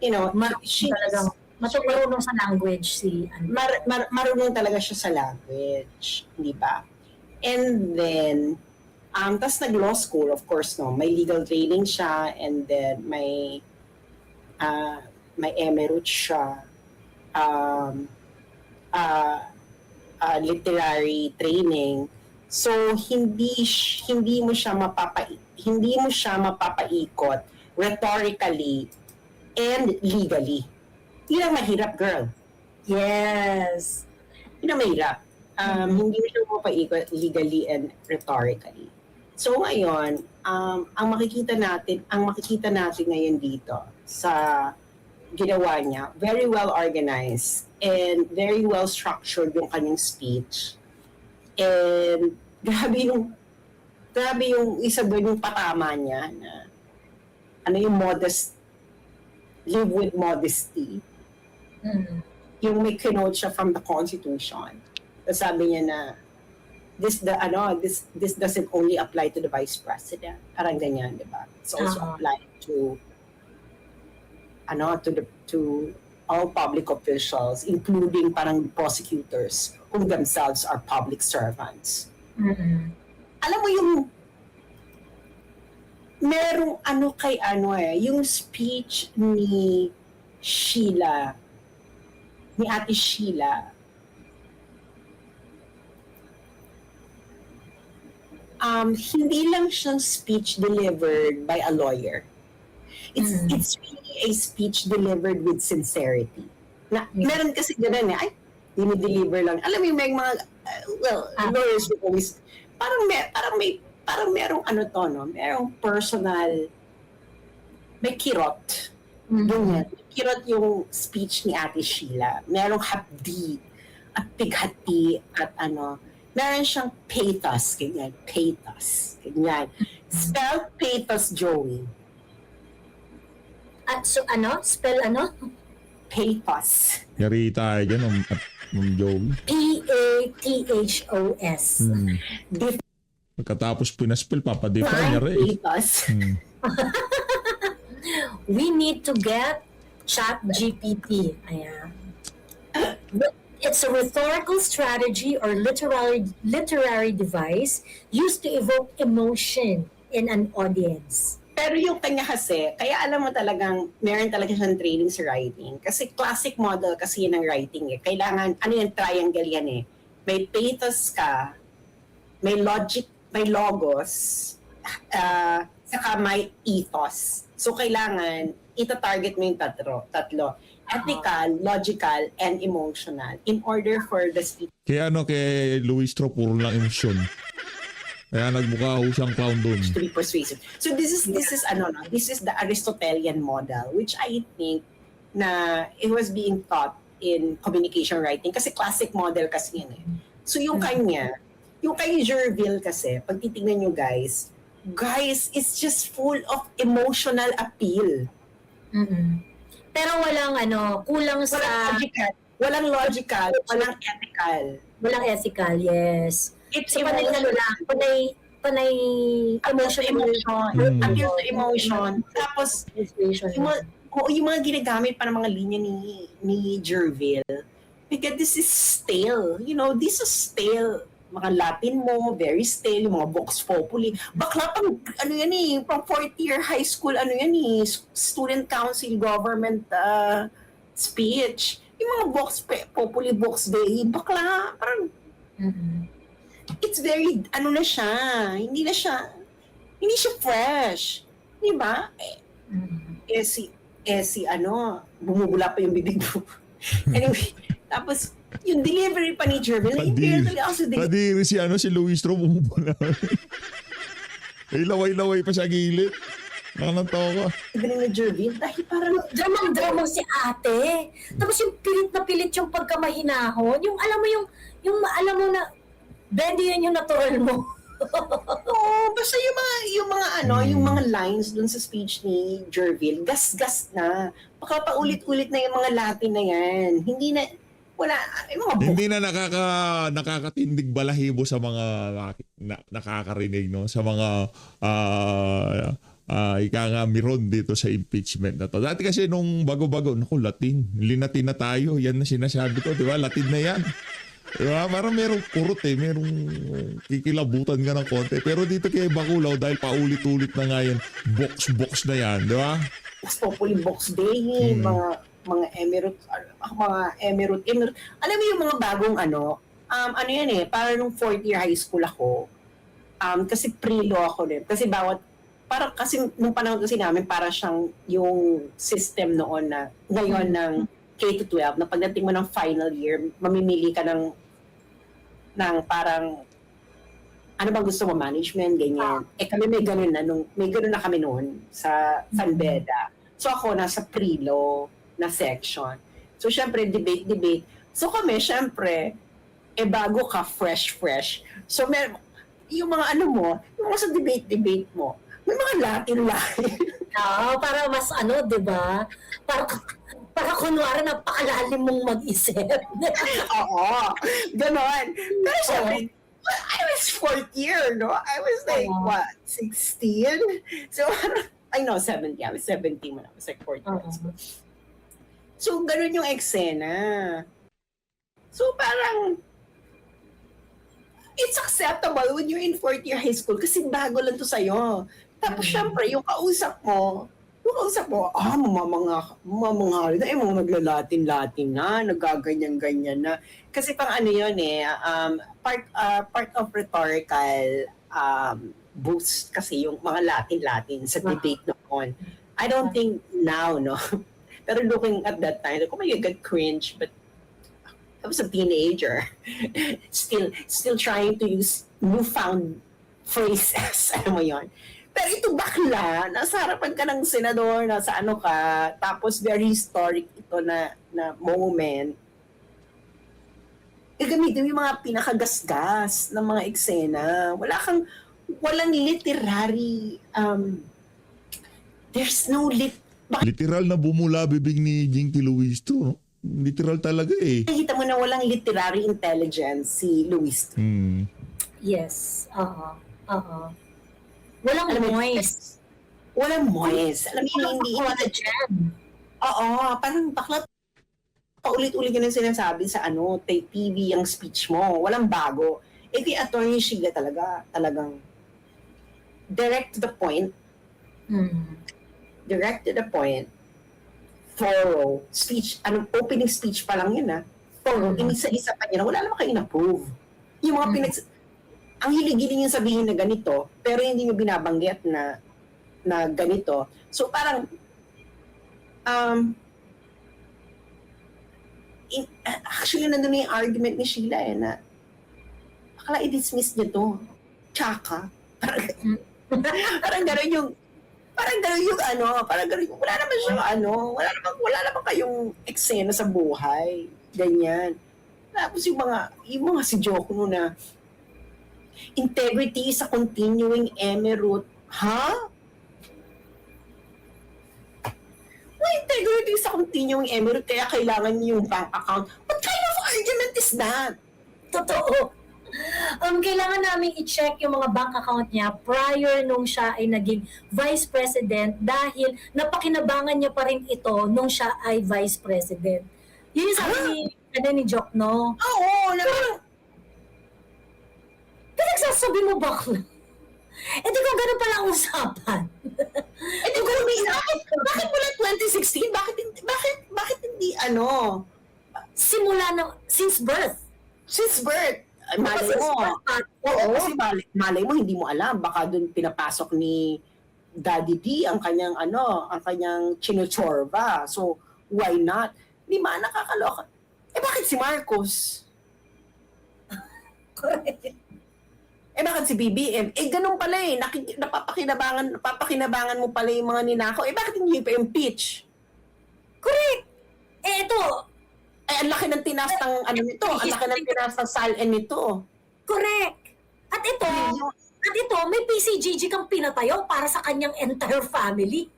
Talagang marunong sa language si marunong talaga siya sa language, di ba? And then, tas nag-law school, of course, no, may legal training siya, and then may emerite siya, literary training. So hindi mo siya mapapaikot rhetorically and legally. Yun ang mahirap, girl. Yes. Yun ang mahirap. Hindi mo siya mapaikot legally and rhetorically. So ngayon, ang makikita natin ngayon dito sa ginawa niya, very well organized and very well structured yung kanyang speech. And grabe yung isa doon yung patama niya na yung live with modesty. Yung may kinote siya from the Constitution. Tapos sabi niya na this doesn't only apply to the Vice President. Parang ganyan, di ba? It's also applied to to all public officials, including parang prosecutors who themselves are public servants. Alam mo yung merong yung speech ni Ate Sheila, hindi lang siyang speech delivered by a lawyer. It's really a speech delivered with sincerity. Na meron kasi ganun dinideliver lang. Alam mo yung may mga lawyers will always parang merong merong personal, may kirot. Ganyan. Kirot yung speech ni Ate Sheila. Merong hapdi at pighati at meron siyang pathos, ganyan. Pathos, ganyan. Spell pathos, Joey. So spell Pathos. Yari tayo dyan, Joey. P-A-T-H-O-S. Pagkatapos pinaspell, papadefine niya rin. Pathos. We need to get ChatGPT. Ayan. It's a rhetorical strategy or literary device used to evoke emotion in an audience. Pero yung kanya kasi, kaya alam mo talagang, meron talaga siyang training sa writing. Kasi classic model kasi yun ang writing . Kailangan, triangle yan . May pathos ka, may logic, may logos, saka may ethos. So kailangan, ita-target mo yung tatlo. Ethical, logical, and emotional in order for the speech Kaya kay Luis Tro, puro lang emosyon. Kaya nagmukha ho siyang clown doon. to be persuasive. So this is the Aristotelian model, which I think na it was being taught in communication writing kasi classic model kasi yan . So yung kay Jerville kasi, pag titingnan nyo guys, it's just full of emotional appeal. Pero walang kulang sa... Walang logical, walang ethical. Walang ethical, yes. It's So panay panay emotional appeal to emotion. Tapos, situation. yung mga ginagamit pa ng mga linya ni Jerville, because this is stale. This is stale. Mga Latin mo, very stale, yung mga Vox Populi. Bakla pang, pang fourth year high school, student council government speech. Yung mga Vox Populi, Vox Dei, bakla, parang, it's very, hindi siya fresh. Di ba? Bumubula pa yung bibig mo. Anyway, tapos, yung delivery pa ni Jerville, Padiri si Luis Tro, bumubula. Laway-laway pa sa gilid. Nakakatawa ka. Galing ni Jerville, dahil parang, Dramang-dramang si ate. Tapos yung pilit na pilit yung pagkamahinahon. Yung alam mo na, Bendy yan yung natural mo. basta yung mga lines dun sa speech ni Jerville, gas-gas na. Baka paulit-ulit na yung mga Latin na yan. Hindi na, wala, yung mga Hindi na nakakatindig balahibo sa mga nakakarinig, no? Sa mga ika nga miron dito sa impeachment na to. Dati kasi nung bago-bago, Latin. Linatin na tayo. Yan na sinasabi ko, di ba? Latin na yan. Diba? Parang merong kurot merong kikilabutan ka ng konti. Pero dito kay Bacolao, dahil paulit-ulit na nga yan, box na yan, di ba? Vox Populi, Vox Dei, mga emirate. Alam mo yung mga bagong parang nung fourth year high school ako, kasi pre-law ako din. Kasi parang kasi nung panahon kasi namin, para siyang yung system noon na ngayon ng K-12, na pagdating mo ng final year, mamimili ka ng parang ano bang gusto mo, management, ganyan. Kami may ganun na kami noon sa San Beda. So ako nasa pre-law na section. So syempre debate. So kami syempre bago ka fresh. So yung mga ano mo, yung mga sa debate mo, may mga Latin. Para mas di ba? Para kunwari napakalalim mong mag-isip. Oo, ganon. Pero syempre, I was 4th year, no? I was like, 16? So, I know, 17. I was 17 when I was like 4th year. So, ganun yung eksena. So, parang, it's acceptable when you're in 4th year high school kasi bago lang to sa'yo. Tapos, syempre, yung kausap mo, mamangari na, mga naglalatin-latin na, nagaganyan-ganyan na. Kasi pang ano yun part of rhetorical boost kasi yung mga Latin-Latin sa debate noon. I don't think now, no? Pero looking at that time, oh my God, cringe, but I was a teenager. still trying to use newfound phrases. Ano mo yun? Pero ito bakla, nasa harapan ka ng senador, nasa ano ka, tapos very historic ito na moment. Gagamitin yung mga pinakagasgas ng mga eksena. Walang literary, there's no Literal na bumula bibig ni Jinky Luis to. No? Literal talaga eh. Nakikita mo na walang literary intelligence si Luis. Yes. Walang moist. Walang moist. Alam mo, hindi Wala dyan. Oo, parang bakla paulit-ulit yun ang sinasabi sa TV ang speech mo. Walang bago. Kay Attorney Sheila talagang direct to the point. Direct to the point. Thorough speech. Opening speech pa lang yun Thorough. Inisa-isa pa niya na wala naman kayo in-approve. Yung mga ang hilig-hilig niya sabihin na ganito, pero hindi niyo binabanggit na ganito. So parang, actually nandun na yung argument ni Sheila na akala i-dismiss niya to. Tsaka. Parang gano'n yung, wala naman siyang wala naman kayong eksena sa buhay. Ganyan. Tapos yung mga si Joko na, integrity is a continuing emerald. Integrity is a continuing emerald, kaya kailangan niyo yung bank account. What kind of argument is that? Totoo. Kailangan namin i-check yung mga bank account niya prior nung siya ay naging vice president dahil napakinabangan niya pa rin ito nung siya ay vice president. Yun yung sabi ni Jokno. Oo, Pinagsasabi mo bakla? Di ko ganun pala ang usapan. Di ko bakit mula 2016? Bakit hindi Simula since birth. Since birth. Malay mo. Oo, kasi malay mo, hindi mo alam. Baka dun pinapasok ni Daddy D ang kanyang chinuchorba. So, why not? Di ba, nakakaloka. Bakit si Marcos? Correct. Bakit si BBM? Ganun pala napapakinabangan mo pala yung mga ninakaw. Bakit hindi pa impeach? Correct. Ito. Ang laki ng tinas ng nito. Ang laki ng tinas ng salin nito. Correct. At ito, may PCGG kang pinatayo para sa kanyang entire family.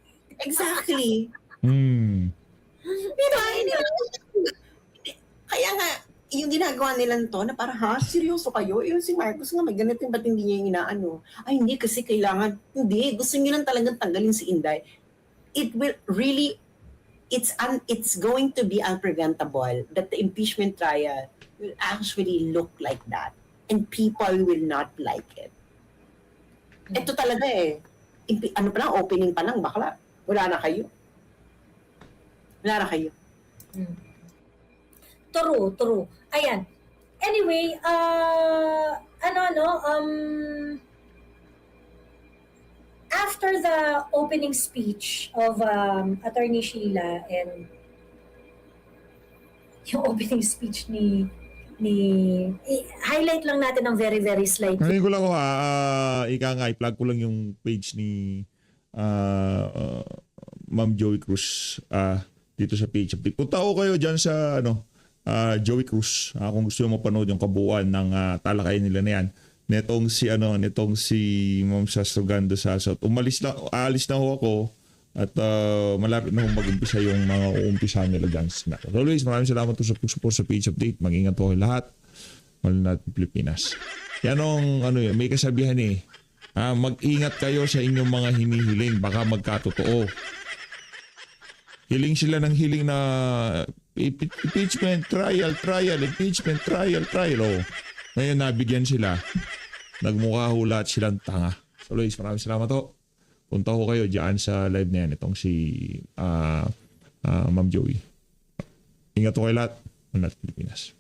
Exactly. Kaya nga, yung ginagawa nila to na parang, seryoso kayo? Yung si Marcos nga, may ganito, ba't hindi niya yung inaano? Ay, hindi, kasi kailangan, hindi, gusto niyo lang talagang tanggalin si Inday. It will really, it's going to be unpreventable that the impeachment trial will actually look like that. And people will not like it. Ito talaga opening pa lang, bakla. Wala na kayo. True. Ayan. Anyway, after the opening speech of Attorney Sheila and yung opening speech highlight lang natin ng very, very slight. Ngayon ko lang ko ika nga, i-plug ko lang yung page ni Ma'am Joey Cruz dito sa page update. Punta ko kayo dyan sa Joey Cruz kung gusto nyo mapanood yung kabuuan ng talakayan nila na yan. Netong si Ma'am Sastrogando Sasot. Aalis na ho ako at malapit na mag-umpisa yung mga uumpisahan nila dyan. As always, maraming salamat po sa support sa page update. Mag-ingat po kayo lahat. Mahal natin Pilipinas. Yan may kasabihan mag-ingat kayo sa inyong mga hinihiling. Baka magkatotoo. Hiling sila ng hiling na impeachment, trial, impeachment, trial. Oh. Ngayon nabigyan sila. Nagmukha ho lahat silang tanga. So always, maraming salamat ho. Punta ko kayo dyan sa live na yan. Itong si Ma'am Joey. Ingat ko kayo lahat. Manat Pilipinas.